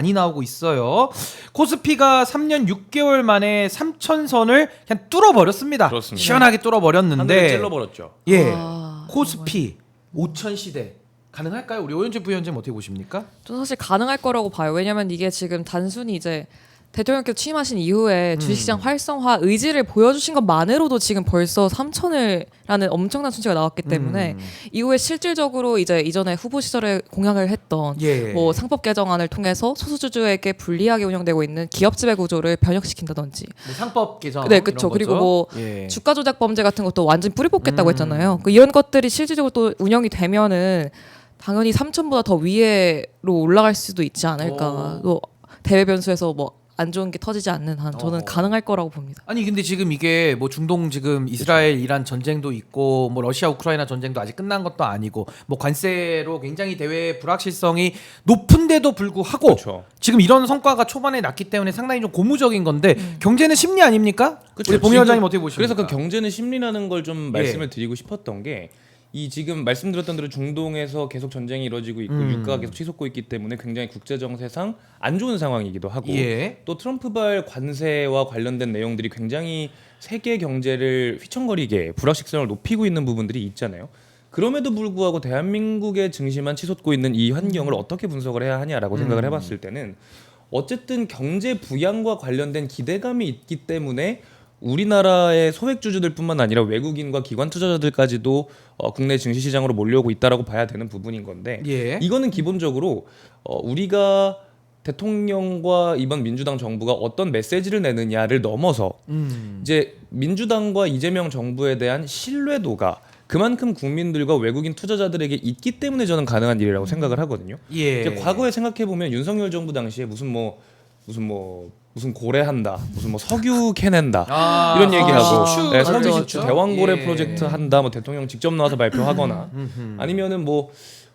많이 나오고 있어요. 코스피가 3년 6개월 만에 3,000선을 그냥 뚫어버렸습니다. 그렇습니다. 시원하게 뚫어버렸는데 하늘을 찔러버렸죠. 예, 와, 코스피 5,000 시대 가능할까요? 우리 오현재 부위원장님 어떻게 보십니까? 저 사실 가능할 거라고 봐요. 왜냐면 이게 지금 단순히 이제 대통령께서 취임하신 이후에 주식시장 활성화 의지를 보여주신 것만으로도 지금 벌써 3천을라는 엄청난 수치가 나왔기 때문에 이후에 실질적으로 이제 이전에 후보 시절에 공약을 했던 예. 뭐 상법 개정안을 통해서 소수주주에게 불리하게 운영되고 있는 기업 지배 구조를 변혁시킨다든지 뭐 상법 개정 네, 그렇죠. 그리고 뭐 예. 주가 조작 범죄 같은 것도 완전 뿌리 뽑겠다고 했잖아요. 이런 것들이 실질적으로 또 운영이 되면은 당연히 3천보다 더 위로 올라갈 수도 있지 않을까. 또 대외 변수에서 뭐 안 좋은 게 터지지 않는 한 저는 가능할 거라고 봅니다. 아니 근데 지금 이게 뭐 중동 지금 이스라엘 이란 전쟁도 있고 뭐 러시아 우크라이나 전쟁도 아직 끝난 것도 아니고 뭐 관세로 굉장히 대외 불확실성이 높은데도 불구하고 그렇죠. 지금 이런 성과가 초반에 났기 때문에 상당히 좀 고무적인 건데 경제는 심리 아닙니까? 그쵸. 우리 봉 지금 위원장님 어떻게 보십니까? 그래서 그 경제는 심리라는 걸 좀 말씀을 드리고 싶었던 게 이 지금 말씀드렸던 대로 중동에서 계속 전쟁이 이루어지고 있고 유가가 계속 치솟고 있기 때문에 굉장히 국제 정세상 안 좋은 상황이기도 하고 예. 또 트럼프발 관세와 관련된 내용들이 굉장히 세계 경제를 휘청거리게 불확실성을 높이고 있는 부분들이 있잖아요. 그럼에도 불구하고 대한민국의 증시만 치솟고 있는 이 환경을 어떻게 분석을 해야 하냐라고 생각을 해봤을 때는 어쨌든 경제 부양과 관련된 기대감이 있기 때문에 우리나라의 소액주주들뿐만 아니라 외국인과 기관 투자자들까지도 국내 증시 시장으로 몰려오고 있다라고 봐야 되는 부분인 건데 예. 이거는 기본적으로 우리가 대통령과 이번 민주당 정부가 어떤 메시지를 내느냐를 넘어서 이제 민주당과 이재명 정부에 대한 신뢰도가 그만큼 국민들과 외국인 투자자들에게 있기 때문에 저는 가능한 일이라고 생각을 하거든요. 예. 이제 과거에 생각해 보면 윤석열 정부 당시에 무슨 고래한다, 무슨 뭐 석유 캐낸다 이런 얘기하고 시추 네, 석유 맞죠, 시추 맞죠? 대왕고래 예. 프로젝트 한다, 뭐 대통령 직접 나와서 발표하거나 아니면은 뭐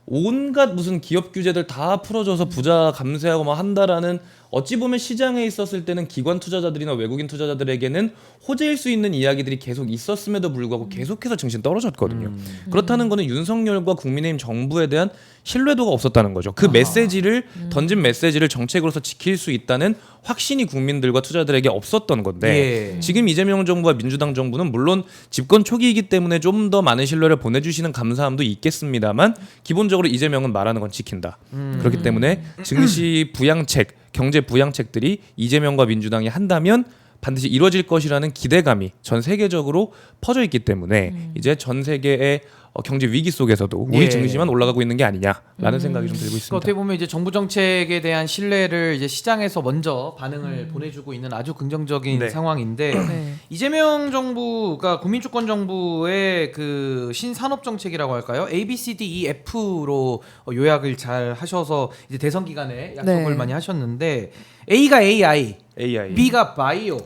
온갖 무슨 기업 규제들 다 풀어줘서 부자 감세하고 막 한다라는 어찌 보면 시장에 있었을 때는 기관 투자자들이나 외국인 투자자들에게는 호재일 수 있는 이야기들이 계속 있었음에도 불구하고 계속해서 증시는 떨어졌거든요. 그렇다는 거는 윤석열과 국민의힘 정부에 대한 신뢰도가 없었다는 거죠. 그 메시지를 던진 메시지를 정책으로서 지킬 수 있다는 확신이 국민들과 투자자들에게 없었던 건데 예. 지금 이재명 정부와 민주당 정부는 물론 집권 초기이기 때문에 좀 더 많은 신뢰를 보내주시는 감사함도 있겠습니다만 기본적으로 이재명은 말하는 건 지킨다. 그렇기 때문에 증시 부양책, 경제 부양책들이 이재명과 민주당이 한다면 반드시 이루어질 것이라는 기대감이 전 세계적으로 퍼져 있기 때문에 이제 전 세계의 경제 위기 속에서도 우리 예. 증시만 올라가고 있는 게 아니냐라는 생각이 좀 들고 그러니까 있습니다. 어떻게 보면 이제 정부 정책에 대한 신뢰를 이제 시장에서 먼저 반응을 보내주고 있는 아주 긍정적인 네. 상황인데 네. 이재명 정부가 국민주권 정부의 그 신산업 정책이라고 할까요? A, B, C, D, E, F로 요약을 잘 하셔서 이제 대선 기간에 약속을 네. 많이 하셨는데 A가 AI, AI B가 바이오,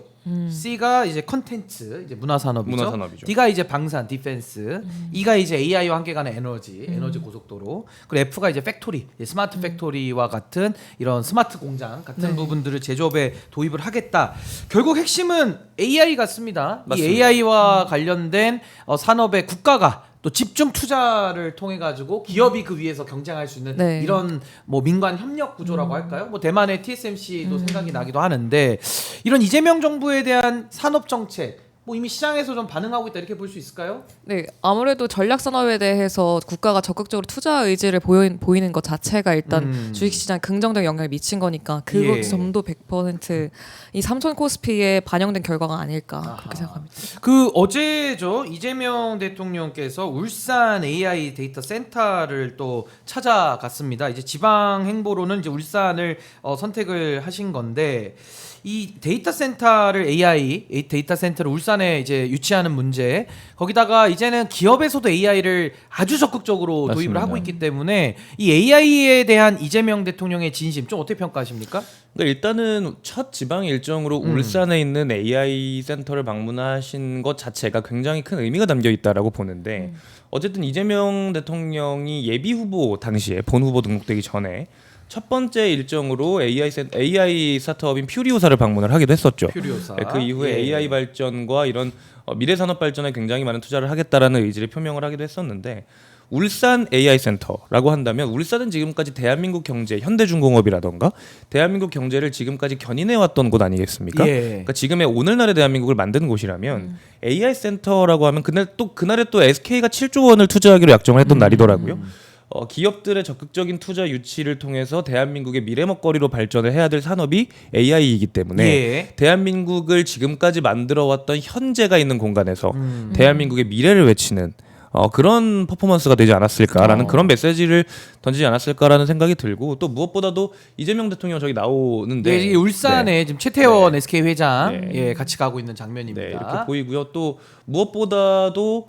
C가 이제 컨텐츠, 이제 문화산업이죠. 문화산업이죠. D가 이제 방산, 디펜스, E가 이제 AI와 함께가는 에너지 고속도로, 그리고 F가 이제 팩토리, 이제 스마트 팩토리와 같은 이런 스마트 공장 같은 네. 부분들을 제조업에 도입을 하겠다. 결국 핵심은 AI 같습니다. 이 맞습니다. AI와 관련된 산업에 국가가 또 집중 투자를 통해 가지고 기업이 그 위에서 경쟁할 수 있는 네. 이런 뭐 민관 협력 구조라고 할까요? 뭐 대만의 TSMC도 생각이 나기도 하는데 이런 이재명 정부에 대한 산업 정책 뭐 이미 시장에서 좀 반응하고 있다 이렇게 볼 수 있을까요? 네, 아무래도 전략 산업에 대해서 국가가 적극적으로 투자 의지를 보이는 것 자체가 일단 주식시장에 긍정적 영향을 미친 거니까 그것 예. 점도 100%이 삼성 코스피에 반영된 결과가 아닐까 그렇게 생각합니다. 그 어제죠 이재명 대통령께서 울산 AI 데이터 센터를 또 찾아갔습니다. 이제 지방 행보로는 이제 울산을 선택을 하신 건데 이 데이터 센터를 AI 데이터 센터를 울산에 이제 유치하는 문제 거기다가 이제는 기업에서도 AI를 아주 적극적으로 도입을 맞습니다. 하고 있기 때문에 이 AI에 대한 이재명 대통령의 진심 좀 어떻게 평가하십니까? 그러니까 일단은 첫 지방 일정으로 울산에 있는 AI 센터를 방문하신 것 자체가 굉장히 큰 의미가 담겨 있다라고 보는데 어쨌든 이재명 대통령이 예비 후보 당시에 본 후보 등록되기 전에 첫 번째 일정으로 AI 스타트업인 퓨리오사를 방문을 하기도 했었죠. 퓨리오사. 네, 그 이후에 예. AI 발전과 이런 미래 산업 발전에 굉장히 많은 투자를 하겠다라는 의지를 표명을 하기도 했었는데 울산 AI 센터라고 한다면 울산은 지금까지 대한민국 경제, 현대중공업이라던가 대한민국 경제를 지금까지 견인해 왔던 곳 아니겠습니까? 예. 그러니까 지금의 오늘날의 대한민국을 만든 곳이라면 AI 센터라고 하면 그날에 또 SK가 7조 원을 투자하기로 약정을 했던 날이더라고요. 기업들의 적극적인 투자 유치를 통해서 대한민국의 미래 먹거리로 발전을 해야 될 산업이 AI이기 때문에 예. 대한민국을 지금까지 만들어 왔던 현재가 있는 공간에서 대한민국의 미래를 외치는 그런 퍼포먼스가 되지 않았을까라는 그런 메시지를 던지지 않았을까라는 생각이 들고 또 무엇보다도 이재명 대통령 저기 나오는데 네, 이 울산에 지금 최태원 네. SK 회장 네. 예, 같이 가고 있는 장면입니다. 네, 이렇게 보이고요. 또 무엇보다도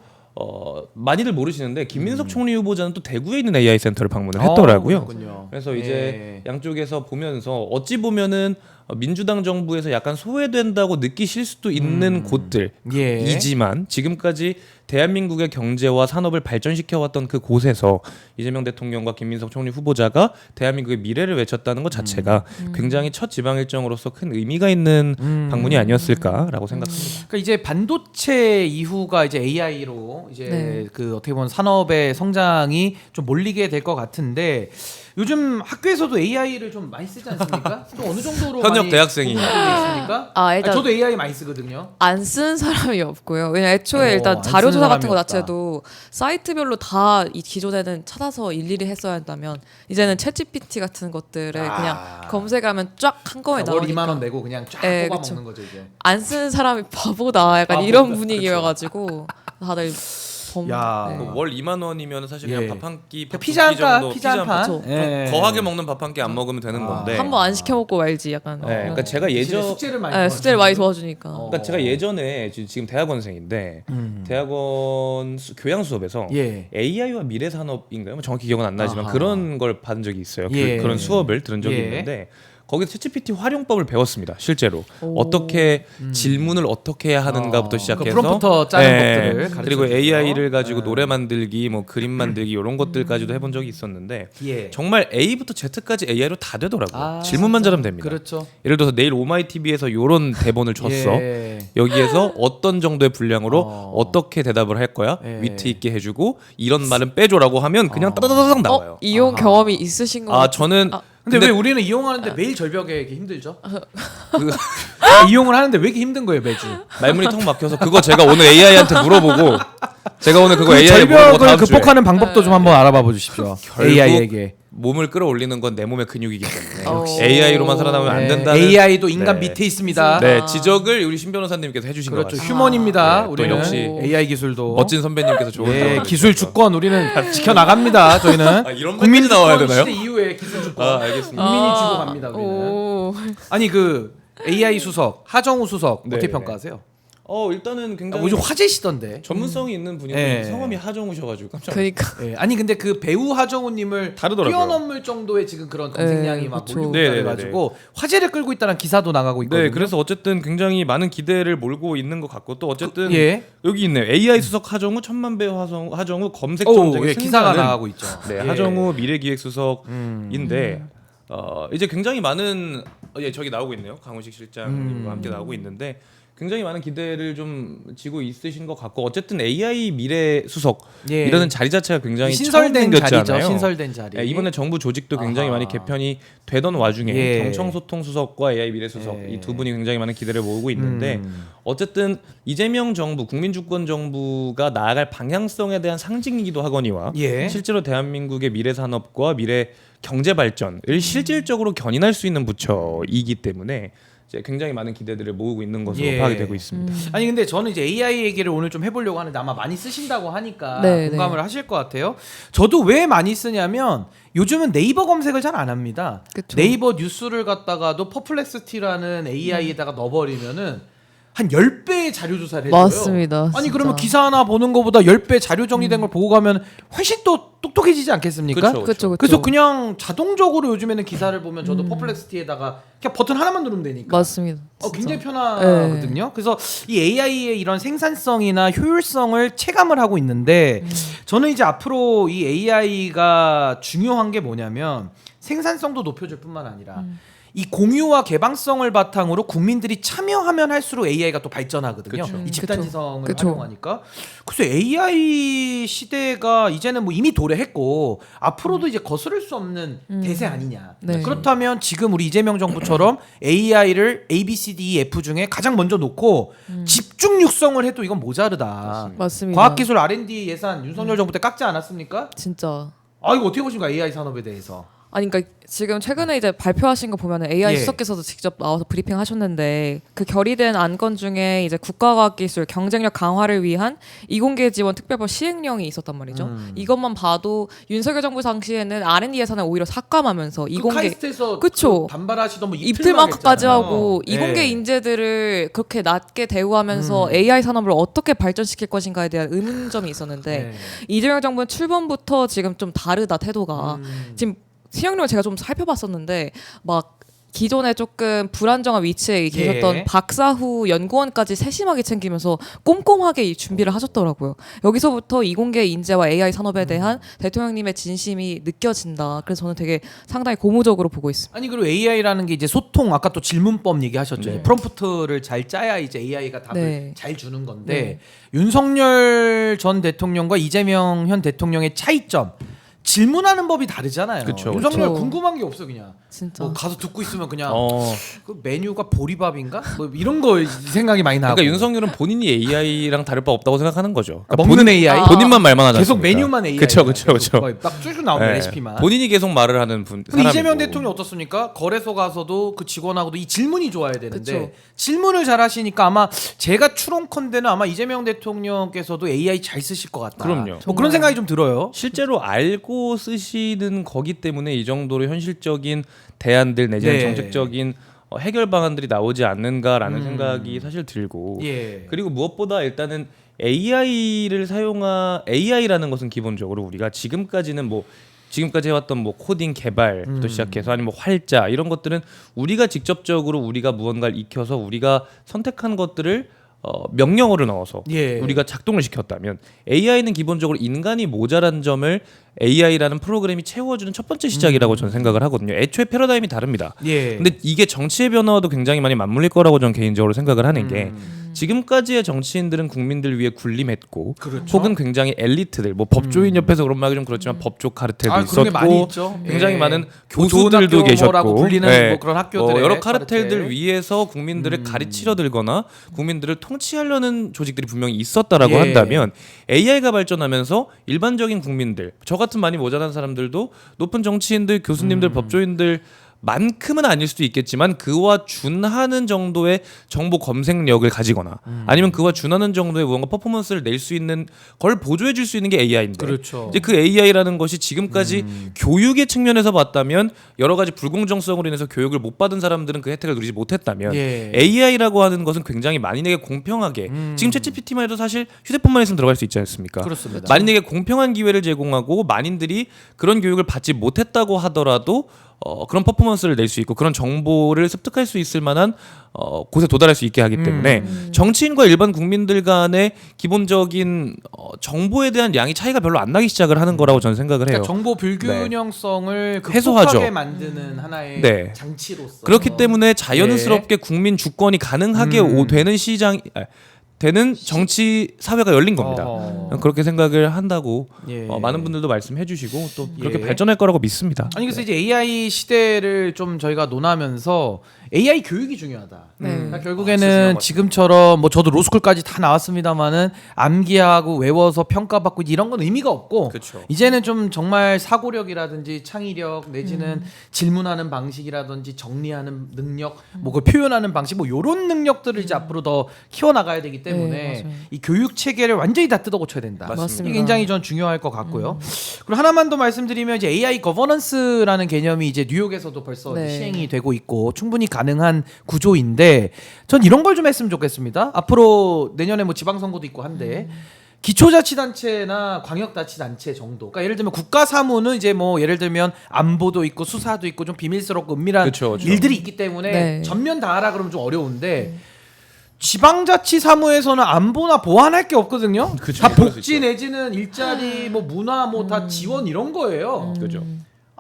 많이들 모르시는데 김민석 총리 후보자는 또 대구에 있는 AI 센터를 방문을 했더라고요. 그렇군요. 그래서 예. 이제 양쪽에서 보면서 어찌 보면은 민주당 정부에서 약간 소외된다고 느끼실 수도 있는 곳들이지만 지금까지 대한민국의 경제와 산업을 발전시켜왔던 그 곳에서 이재명 대통령과 김민석 총리 후보자가 대한민국의 미래를 외쳤다는 것 자체가 굉장히 첫 지방 일정으로서 큰 의미가 있는 방문이 아니었을까라고 생각합니다. 그러니까 이제 반도체 이후가 이제 AI로 이제 네. 그 어떻게 보면 산업의 성장이 좀 몰리게 될 것 같은데 요즘 학교에서도 AI를 좀 많이 쓰지 않습니까? 또 어느 정도로 현역 많이 대학생이. 공부되어 있습니까? 일단 저도 AI 많이 쓰거든요. 안 쓰는 사람이 없고요. 왜냐 애초에 일단 안 자료 쓰는 조사 같은 거 사람이 없다. 자체도 사이트별로 다 이 기존에는 찾아서 일일이 했어야 한다면 이제는 챗GPT 같은 것들을 그냥 검색하면 쫙 한꺼번에 월 나오니까 2만 원 내고 그냥 쫙 예, 뽑아 그쵸. 먹는 거죠 이제. 안 쓰는 사람이 바보다 약간 바보다. 이런 분위기여가지고 다들 야. 네. 월 2만 원이면 사실 그냥 예. 밥 한 끼, 밥 피자 한 두 끼 정도, 판, 피자 한 판. 그쵸. 예. 거하게 먹는 밥 한 끼 안 먹으면 되는 건데. 한 번 안 시켜 먹고 말지 약간. 네, 그러니까 제가 대신에 예전 숙제를 많이 네, 숙제를 많이 도와주니까. 그러니까 제가 예전에 지금 대학원생인데 대학원 교양 수업에서 예. AI와 미래 산업인가요? 뭐 정확히 기억은 안 나지만 아하. 그런 걸 받은 적이 있어요. 예. 그런 수업을 들은 적이 예. 있는데 거기서 챗GPT 활용법을 배웠습니다. 실제로 어떻게 질문을 어떻게 해야 하는가부터 시작해서 그 프롬프터 짜는 것들을 가르쳐 그리고 주죠. AI를 가지고 노래 만들기, 뭐 그림 만들기 이런 것들까지도 해본 적이 있었는데 예. 정말 A부터 Z까지 AI로 다 되더라고요. 아, 질문만 잘하면 됩니다. 그렇죠. 예를 들어서 내일 오마이TV에서 이런 대본을 줬어. 예. 여기에서 어떤 정도의 분량으로 어떻게 대답을 할 거야? 예. 위트 있게 해주고 이런 말은 빼줘라고 하면 그냥 따다다닥 나와요. 이용 경험이 있으신 거 저는 근데 왜 우리는 이용하는데 매일 절벽에 이렇게 힘들죠? 그 이용을 하는데 왜 이렇게 힘든 거예요 매주? 말문이 턱 막혀서 그거 제가 오늘 AI한테 물어보고 제가 오늘 그거 그 AI 물어보고 절벽을 다음 주에 극복하는 방법도 좀 한번 알아봐 주십시오. 결국 AI에게. 몸을 끌어올리는 건 내 몸의 근육이기 때문에 역시. AI로만 살아남으면 안 된다는 AI도 인간 네. 밑에 있습니다. 네, 지적을 우리 신 변호사님께서 해주신 것 그렇죠. 같습니다. 휴먼입니다. 네, 또 우리는 역시 AI 기술도 멋진 선배님께서 좋은 예, 답을 기술 해주셔서. 주권 우리는 지켜 나갑니다. 저희는 이런 국민 멘트 나와야 주권 되나요? 시대 이후에 기술 주권 알겠습니다. 국민이 주고 갑니다. 우리는. 오. 아니 그 AI 수석 하정우 수석 네, 어떻게 네. 평가하세요? 일단은 굉장히 요즘 화제시던데. 전문성이 있는 분인데 예. 성함이 하정우셔가지고 깜짝 그러니까 예, 아니 근데 그 배우 하정우님을 다르더라고요. 뛰어넘을 정도의 지금 그런 검색량이 막 그쵸. 몰리고 네네네네. 있어가지고 화제를 끌고 있다는 기사도 나가고 있거든요. 네, 그래서 어쨌든 굉장히 많은 기대를 몰고 있는 것 같고 또 어쨌든 예. 여기 있네요. AI 수석 하정우 천만배 하정우 검색 오, 전쟁의 예, 기사가 승자는 나가고 있죠. 네, 예. 하정우 미래기획수석인데 이제 굉장히 많은 저기 나오고 있네요. 강훈식 실장님과 함께 나오고 있는데 굉장히 많은 기대를 좀 지고 있으신 것 같고 어쨌든 AI 미래 수석 예. 이라는 자리 자체가 굉장히 신설된 처음 생겼잖아요. 자리죠. 신설된 자리. 네, 이번에 정부 조직도 굉장히 아하. 많이 개편이 되던 와중에 예. 경청소통 수석과 AI 미래 수석 예. 이 두 분이 굉장히 많은 기대를 모으고 있는데 어쨌든 이재명 정부 국민주권 정부가 나아갈 방향성에 대한 상징이기도 하거니와 예. 실제로 대한민국의 미래 산업과 미래 경제 발전을 실질적으로 견인할 수 있는 부처이기 때문에 이제 굉장히 많은 기대들을 모으고 있는 것으로 예. 파악이 되고 있습니다. 아니 근데 저는 이제 AI 얘기를 오늘 좀 해보려고 하는데 아마 많이 쓰신다고 하니까 네, 공감을 하실 것 같아요. 저도 왜 많이 쓰냐면 요즘은 네이버 검색을 잘 안 합니다. 그쵸. 네이버 뉴스를 갖다가도 퍼플렉스티라는 AI에다가 넣어버리면은 한 10배의 자료 조사를 해줘요. 맞습니다. 아니 진짜. 그러면 기사 하나 보는 것보다 10배 자료 정리된 걸 보고 가면 훨씬 또 똑똑해지지 않겠습니까? 그쵸. 그렇죠. 그래서 그냥 자동적으로 요즘에는 기사를 보면 저도 퍼플렉스티에다가 그냥 버튼 하나만 누르면 되니까 맞습니다. 진짜. 굉장히 편하거든요. 그래서 이 AI의 이런 생산성이나 효율성을 체감을 하고 있는데 저는 이제 앞으로 이 AI가 중요한 게 뭐냐면 생산성도 높여줄 뿐만 아니라 이 공유와 개방성을 바탕으로 국민들이 참여하면 할수록 AI가 또 발전하거든요. 그쵸. 이 집단지성을 그쵸. 활용하니까. 그래서 AI 시대가 이제는 뭐 이미 도래했고 앞으로도 이제 거스를 수 없는 대세 아니냐. 네. 그렇다면 지금 우리 이재명 정부처럼 AI를 A, B, C, D, E, F 중에 가장 먼저 놓고 집중 육성을 해도 이건 모자르다. 맞습니다. 과학기술 R&D 예산 윤석열 정부 때 깎지 않았습니까? 진짜. 아 이거 어떻게 보십니까 AI 산업에 대해서? 아니 그러니까 지금 최근에 이제 발표하신 거 보면은 AI 예. 수석께서도 직접 나와서 브리핑 하셨는데 그 결의된 안건 중에 이제 국가과학기술 경쟁력 강화를 위한 이공계 지원 특별법 시행령이 있었단 말이죠. 이것만 봐도 윤석열 정부 당시에는 R&D 예산을 오히려 삭감하면서 그 이공계 카이스트에서 그쵸. 그 반발하시던 뭐 입틀마크까지 했잖아요. 하고 이공계 예. 인재들을 그렇게 낮게 대우하면서 AI 산업을 어떻게 발전시킬 것인가에 대한 의문점이 있었는데 네. 이재명 정부는 출범부터 지금 좀 다르다 태도가 지금 시행령을 제가 좀 살펴봤었는데 막 기존에 조금 불안정한 위치에 계셨던 예. 박사후 연구원까지 세심하게 챙기면서 꼼꼼하게 이 준비를 하셨더라고요. 여기서부터 이공계 인재와 AI 산업에 대한 대통령님의 진심이 느껴진다. 그래서 저는 되게 상당히 고무적으로 보고 있습니다. 아니 그리고 AI라는 게 이제 소통 아까 또 질문법 얘기하셨죠. 네. 프롬프트를 잘 짜야 이제 AI가 답을 네. 잘 주는 건데 윤석열 전 대통령과 이재명 현 대통령의 차이점. 질문하는 법이 다르잖아요. 그쵸, 윤석열 그쵸. 궁금한 게 없어 그냥. 진짜. 뭐 가서 듣고 있으면 그냥 어. 그 메뉴가 보리밥인가? 뭐 이런 거 생각이 많이 나고. 그러니까 윤석열은 본인이 AI랑 다를 바 없다고 생각하는 거죠. 그러니까 먹는 AI. 본인만 말만 하지 계속 않습니까? 메뉴만 AI. 그쵸, 그쵸, 그쵸. 딱쭉 나오는 네. 레시피만. 본인이 계속 말을 하는 분. 근데 사람이고. 이재명 대통령 어떻습니까? 거래소 가서도 그 직원하고도 이 질문이 좋아야 되는데 그쵸. 질문을 잘 하시니까 아마 제가 추론컨대는 아마 이재명 대통령께서도 AI 잘 쓰실 것 같다. 그럼요. 뭐 정말. 그런 생각이 좀 들어요. 실제로 알고 쓰시는 거기 때문에 이 정도로 현실적인 대안들 내지는 네. 정책적인 해결 방안들이 나오지 않는가라는 생각이 사실 들고 예. 그리고 무엇보다 일단은 AI라는 것은 기본적으로 우리가 지금까지 해왔던 뭐 코딩 개발부터 시작해서 아니면 뭐 활자 이런 것들은 우리가 직접적으로 우리가 무언가를 익혀서 우리가 선택한 것들을 명령어를 넣어서 예. 우리가 작동을 시켰다면 AI는 기본적으로 인간이 모자란 점을 AI라는 프로그램이 채워주는 첫 번째 시작이라고 저는 생각을 하거든요. 애초에 패러다임이 다릅니다. 예. 근데 이게 정치의 변화와도 굉장히 많이 맞물릴 거라고 저는 개인적으로 생각을 하는 게 지금까지의 정치인들은 국민들 위해 군림했고 그렇죠. 혹은 굉장히 엘리트들 뭐 법조인 옆에서 그런 말이 좀 그렇지만 법조 카르텔도 아, 그런 게 많이 있었고 있죠. 굉장히 예. 많은 좋은 교수들도 학교라고 계셨고 불리는 네. 뭐 그런 학교들의 여러 카르텔들 카르텔. 위해서 국민들을 가르치려 들거나 국민들을 통치하려는 조직들이 분명히 있었다라고 예. 한다면 AI가 발전하면서 일반적인 국민들 저 같은 많이 모자란 사람들도 높은 정치인들 교수님들 법조인들 만큼은 아닐 수도 있겠지만 그와 준하는 정도의 정보 검색력을 가지거나 아니면 그와 준하는 정도의 무언가 퍼포먼스를 낼 수 있는 걸 보조해 줄 수 있는 게 AI인데 그렇죠. 이제 그 AI라는 것이 지금까지 교육의 측면에서 봤다면 여러 가지 불공정성으로 인해서 교육을 못 받은 사람들은 그 혜택을 누리지 못했다면 예. AI라고 하는 것은 굉장히 만인에게 공평하게 지금 챗GPT만 해도 사실 휴대폰만 있으면 들어갈 수 있지 않습니까? 그렇습니다. 만인에게 공평한 기회를 제공하고 만인들이 그런 교육을 받지 못했다고 하더라도 그런 퍼포먼스를 낼 수 있고 그런 정보를 습득할 수 있을 만한 곳에 도달할 수 있게 하기 때문에 정치인과 일반 국민들 간의 기본적인 정보에 대한 양이 차이가 별로 안 나기 시작을 하는 거라고 저는 생각을 해요. 그러니까 정보 불균형성을 해소하죠. 극복하게 만드는 하나의 네. 장치로서 그렇기 때문에 자연스럽게 국민 주권이 가능하게 되는 되는 정치 사회가 열린 겁니다. 어허. 그렇게 생각을 한다고 예. 많은 분들도 말씀해 주시고 또 그렇게 예. 발전할 거라고 믿습니다. 아니 그래서 이제 AI 시대를 좀 저희가 논하면서 AI 교육이 중요하다. 네. 그러니까 결국에는 지금처럼 뭐 저도 로스쿨까지 다 나왔습니다만은 암기하고 외워서 평가받고 이런 건 의미가 없고 그쵸. 이제는 좀 정말 사고력이라든지 창의력 내지는 질문하는 방식이라든지 정리하는 능력 뭐 그걸 표현하는 방식 뭐 이런 능력들을 이제 앞으로 더 키워나가야 되기 때문에 네, 맞아요. 이 교육 체계를 완전히 다 뜯어고쳐야 된다. 맞습니다. 이게 굉장히 전 중요할 것 같고요. 그리고 하나만 더 말씀드리면 이제 AI 거버넌스라는 개념이 이제 뉴욕에서도 벌써 네. 이제 시행이 되고 있고 충분히 가능한 구조인데 전 이런 걸 좀 했으면 좋겠습니다. 앞으로 내년에 뭐 지방선거도 있고 한데 기초자치단체나 광역자치단체 정도. 그러니까 예를 들면 국가사무는 이제 뭐 예를 들면 안보도 있고 수사도 있고 좀 비밀스럽고 은밀한 그쵸, 그쵸. 일들이 있기 때문에 네. 전면 다 하라 그러면 좀 어려운데 지방자치사무에서는 안보나 보완할 게 없거든요. 그쵸, 다 그럴 수 복지 있죠. 내지는 일자리 뭐 문화 뭐 다 지원 이런 거예요. 그죠.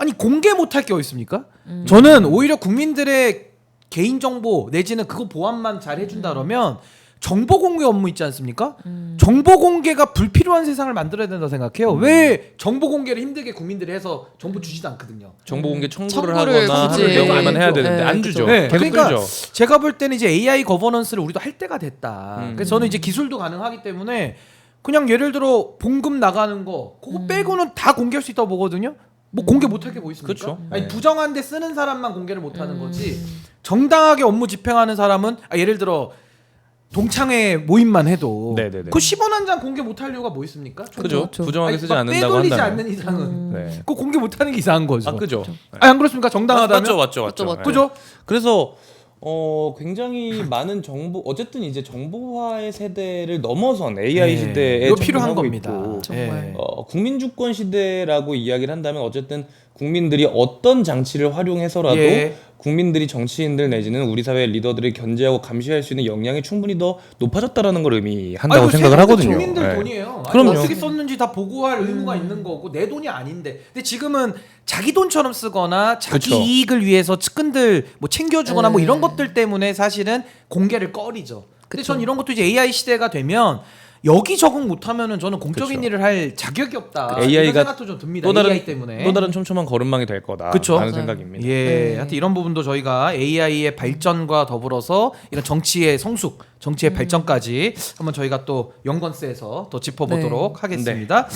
아니 공개 못할 게 어디 있습니까? 저는 오히려 국민들의 개인 정보 내지는 그거 보안만 잘 해준다 그러면 정보 공개 업무 있지 않습니까? 정보 공개가 불필요한 세상을 만들어야 된다고 생각해요. 왜 정보 공개를 힘들게 국민들이 해서 정보 주지도 않거든요. 정보 공개 청구를 청구를 하거나 굳이 하는 경우에만 해야 네, 되는데 안 그쵸. 주죠. 네, 계속 그러니까 끌죠. 제가 볼 때는 이제 AI 거버넌스를 우리도 할 때가 됐다. 그래서 저는 이제 기술도 가능하기 때문에 그냥 예를 들어 봉급 나가는 거 그거 빼고는 다 공개할 수 있다고 보거든요. 뭐 공개 못할 게 뭐 있습니까? 그쵸. 아니 네. 부정한 데 쓰는 사람만 공개를 못하는 거지 정당하게 업무 집행하는 사람은 예를 들어 동창회 모임만 해도 네네네. 그 10원 한 장 공개 못할 이유가 뭐 있습니까? 그죠. 그렇죠. 부정하게 쓰지 않는다고 빼돌리지 한다면. 않는 이상은 네. 그거 공개 못하는 게 이상한 거죠. 아 그죠. 아니 안 그렇습니까? 정당하다면 맞죠. 맞죠. 그죠? 그래서 굉장히 많은 정보 어쨌든 이제 정보화의 세대를 넘어선 AI 네. 시대에 이거 필요한 접근하고 겁니다. 있고, 정말. 예. 국민주권 시대라고 이야기를 한다면 어쨌든 국민들이 어떤 장치를 활용해서라도 예. 국민들이 정치인들 내지는 우리 사회의 리더들을 견제하고 감시할 수 있는 역량이 충분히 더 높아졌다라는 걸 의미한다고 아니, 생각을 세상은 하거든요. 국민들 네. 돈이에요. 아니, 그럼요. 어떻게 썼는지 다 보고할 의무가 있는 거고 내 돈이 아닌데. 근데 지금은 자기 돈처럼 쓰거나 자기 그쵸. 이익을 위해서 측근들 뭐 챙겨주거나 뭐 네. 이런 것들 때문에 사실은 공개를 꺼리죠. 근데 그쵸. 전 이런 것도 이제 AI 시대가 되면 여기 적응 못하면은 저는 공적인 그쵸. 일을 할 자격이 없다. AI가 이런 생각도 좀 듭니다. 또 다른 AI 때문에. 또 다른 촘촘한 걸음망이 될 거다라는 그쵸. 생각입니다. 예, 네. 하여튼 이런 부분도 저희가 AI의 발전과 더불어서 이런 정치의 성숙, 정치의 발전까지 한번 저희가 또 연관세에서 또 짚어보도록 네. 하겠습니다.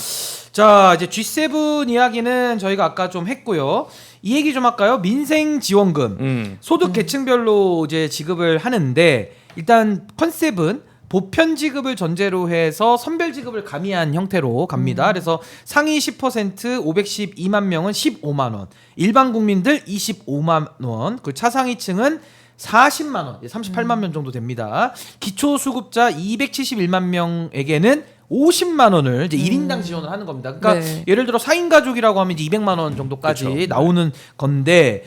자, 이제 G7 이야기는 저희가 아까 좀 했고요. 이 얘기 좀 할까요? 민생 지원금 소득 계층별로 이제 지급을 하는데 일단 컨셉은 보편 지급을 전제로 해서 선별 지급을 가미한 형태로 갑니다. 그래서 상위 10% 512만 명은 15만 원, 일반 국민들 25만 원, 그 차상위층은 40만 원, 38만 명 정도 됩니다. 기초 수급자 271만 명에게는 50만 원을 이제 1인당 지원을 하는 겁니다. 그러니까 네. 예를 들어 4인 가족이라고 하면 이제 200만 원 정도까지 그쵸. 나오는 건데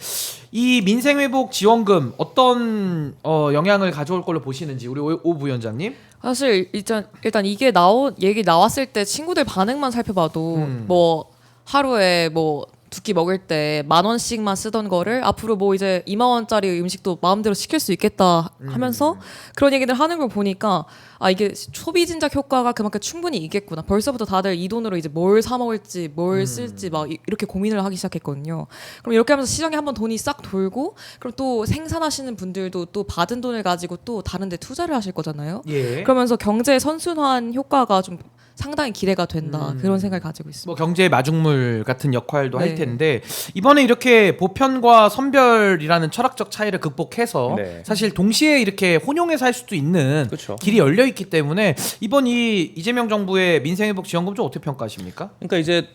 이 민생회복 지원금 어떤 영향을 가져올 걸로 보시는지 우리 오 부위원장님. 사실 일단 이게 얘기 나왔을 때 친구들 반응만 살펴봐도 뭐 하루에 뭐 두 끼 먹을 때 10,000원씩만 쓰던 거를 앞으로 뭐 이제 2만 원짜리 음식도 마음대로 시킬 수 있겠다 하면서 그런 얘기들 하는 걸 보니까 아 이게 소비 진작 효과가 그만큼 충분히 있겠구나. 벌써부터 다들 이 돈으로 이제 뭘 사 먹을지 뭘 쓸지 막 이렇게 고민을 하기 시작했거든요. 그럼 이렇게 하면서 시장에 한번 돈이 싹 돌고 그럼 또 생산하시는 분들도 또 받은 돈을 가지고 또 다른 데 투자를 하실 거잖아요. 예. 그러면서 경제 선순환 효과가 좀 상당히 기대가 된다. 그런 생각을 가지고 있습니다. 뭐 경제의 마중물 같은 역할도 할 네. 텐데 이번에 이렇게 보편과 선별이라는 철학적 차이를 극복해서 네. 사실 동시에 이렇게 혼용해서 할 수도 있는 그쵸. 길이 열려 있기 때문에 이번 이 이재명 정부의 민생회복 지원금 좀 어떻게 평가하십니까? 그러니까 이제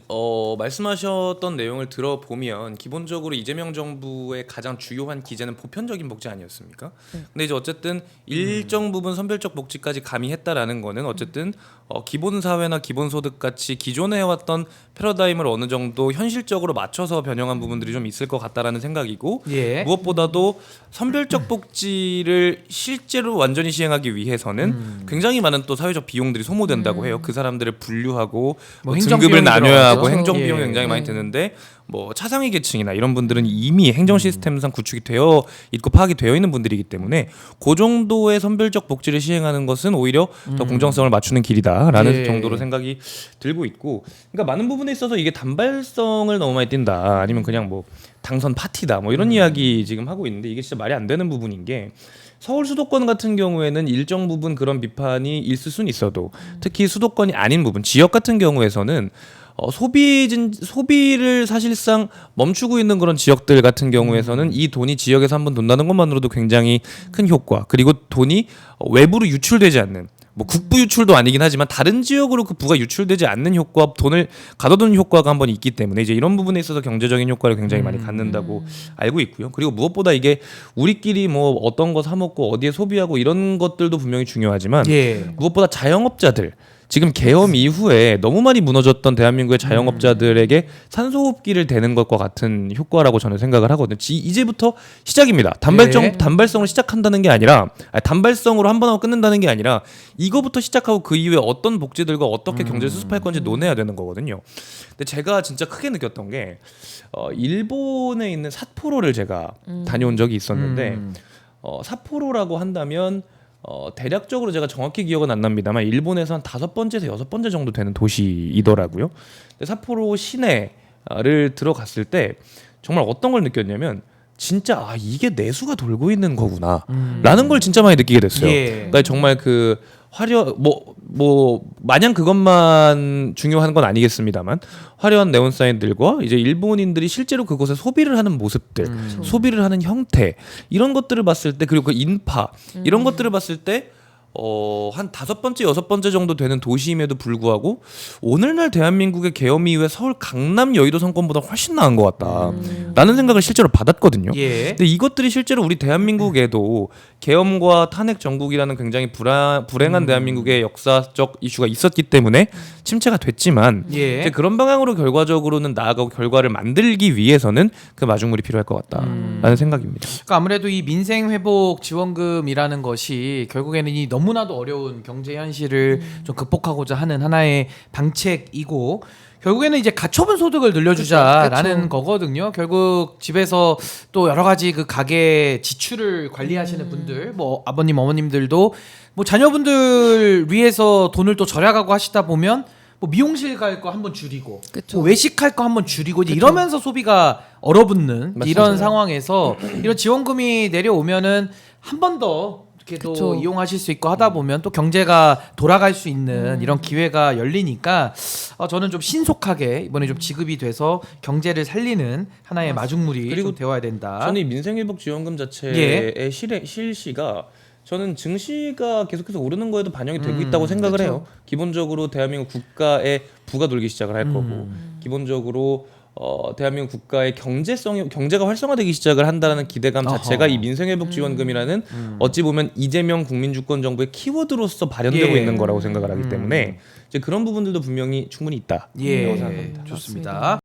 말씀하셨던 내용을 들어보면 기본적으로 이재명 정부의 가장 주요한 기제는 보편적인 복지 아니었습니까? 근데 이제 어쨌든 일정 부분 선별적 복지까지 가미했다라는 거는 어쨌든 기본 사회나 기본 소득 같이 기존에 해왔던 패러다임을 어느 정도 현실적으로 맞춰서 변형한 부분들이 좀 있을 것 같다라는 생각이고 예. 무엇보다도 선별적 복지를 실제로 완전히 시행하기 위해서는 굉장히 많은 또 사회적 비용들이 소모된다고 해요. 그 사람들을 분류하고 뭐 뭐 행정 등급을 비용이 나눠야 하고 들어가죠. 행정 비용이 예. 굉장히 많이 드는데 뭐 차상위 계층이나 이런 분들은 이미 행정 시스템상 구축이 되어 있고 파악이 되어 있는 분들이기 때문에 그 정도의 선별적 복지를 시행하는 것은 오히려 더 공정성을 맞추는 길이다라는 예. 정도로 생각이 들고 있고, 그러니까 많은 부분에 있어서 이게 단발성을 너무 많이 띈다 아니면 그냥 뭐 당선 파티다 뭐 이런 이야기 지금 하고 있는데 이게 진짜 말이 안 되는 부분인 게 서울 수도권 같은 경우에는 일정 부분 그런 비판이 있을 수는 있어도 특히 수도권이 아닌 부분 지역 같은 경우에서는 소비를 사실상 멈추고 있는 그런 지역들 같은 경우에서는 이 돈이 지역에서 한번 돈다는 것만으로도 굉장히 큰 효과, 그리고 돈이 외부로 유출되지 않는 뭐 국부 유출도 아니긴 하지만 다른 지역으로 그 부가 유출되지 않는 효과, 돈을 가둬두는 효과가 한번 있기 때문에 이제 이런 부분에 있어서 경제적인 효과를 굉장히 많이 갖는다고 알고 있고요. 그리고 무엇보다 이게 우리끼리 뭐 어떤 거 사 먹고 어디에 소비하고 이런 것들도 분명히 중요하지만 예. 무엇보다 자영업자들 지금 계엄 이후에 너무 많이 무너졌던 대한민국의 자영업자들에게 산소호흡기를 대는 것과 같은 효과라고 저는 생각을 하거든요. 이제부터 시작입니다. 단발성으로 시작한다는 게 아니라 단발성으로 한 번 하고 끝낸다는 게 아니라 이거부터 시작하고 그 이후에 어떤 복지들과 어떻게 경제를 수습할 건지 논해야 되는 거거든요. 근데 제가 진짜 크게 느꼈던 게 일본에 있는 삿포로를 제가 다녀온 적이 있었는데 삿포로라고 한다면 대략적으로 제가 정확히 기억은 안 납니다만 일본에서 한 5번째에서 6번째 정도 되는 도시이더라고요. 근데 삿포로 시내를 들어갔을 때 정말 어떤 걸 느꼈냐면 진짜 이게 내수가 돌고 있는 거구나 라는 걸 진짜 많이 느끼게 됐어요. 그러니까 정말 그 화려 마냥 그것만 중요한 건 아니겠습니다만 화려한 네온 사인들과 이제 일본인들이 실제로 그곳에 소비를 하는 모습들, 소비를 하는 형태 이런 것들을 봤을 때 그리고 그 인파 이런 것들을 봤을 때 한 5번째, 6번째 정도 되는 도시임에도 불구하고 오늘날 대한민국의 계엄 이후에 서울, 강남, 여의도 상권보다 훨씬 나은 것 같다라는 생각을 실제로 받았거든요. 근데 이것들이 실제로 우리 대한민국에도 계엄과 탄핵 정국이라는 굉장히 불행한 대한민국의 역사적 이슈가 있었기 때문에 침체가 됐지만 이제 그런 방향으로 결과적으로는 나아가고 결과를 만들기 위해서는 그 마중물이 필요할 것 같다라는 생각입니다. 그러니까 아무래도 이 민생회복 지원금이라는 것이 결국에는 이 너무나도 어려운 경제 현실을 좀 극복하고자 하는 하나의 방책이고 결국에는 이제 가처분 소득을 늘려주자라는 거거든요. 결국 집에서 또 여러 가지 그 가계 지출을 관리하시는 분들, 뭐 아버님, 어머님들도 뭐 자녀분들 위해서 돈을 또 절약하고 하시다 보면 뭐 미용실 갈 거 한번 줄이고, 뭐 외식할 거 한번 줄이고 이제 이러면서 소비가 얼어붙는 이런 상황에서 이런 지원금이 내려오면은 한 번 더 이렇게 또 이용하실 수 있고 하다 보면 또 경제가 돌아갈 수 있는 이런 기회가 열리니까 저는 좀 신속하게 이번에 좀 지급이 돼서 경제를 살리는 하나의 마중물이 그리고 좀 되어야 된다. 저는 이 민생회복 지원금 자체의 실시가 저는 증시가 계속해서 오르는 거에도 반영이 되고 있다고 생각을 해요. 기본적으로 대한민국 국가의 부가 돌기 시작을 할 거고 기본적으로 대한민국 국가의 경제가 활성화되기 시작을 한다는 기대감 자체가 이 민생회복 지원금이라는 어찌 보면 이재명 국민주권 정부의 키워드로서 발현되고 있는 거라고 생각을 하기 때문에 이제 그런 부분들도 분명히 충분히 있다. 생각합니다. 좋습니다.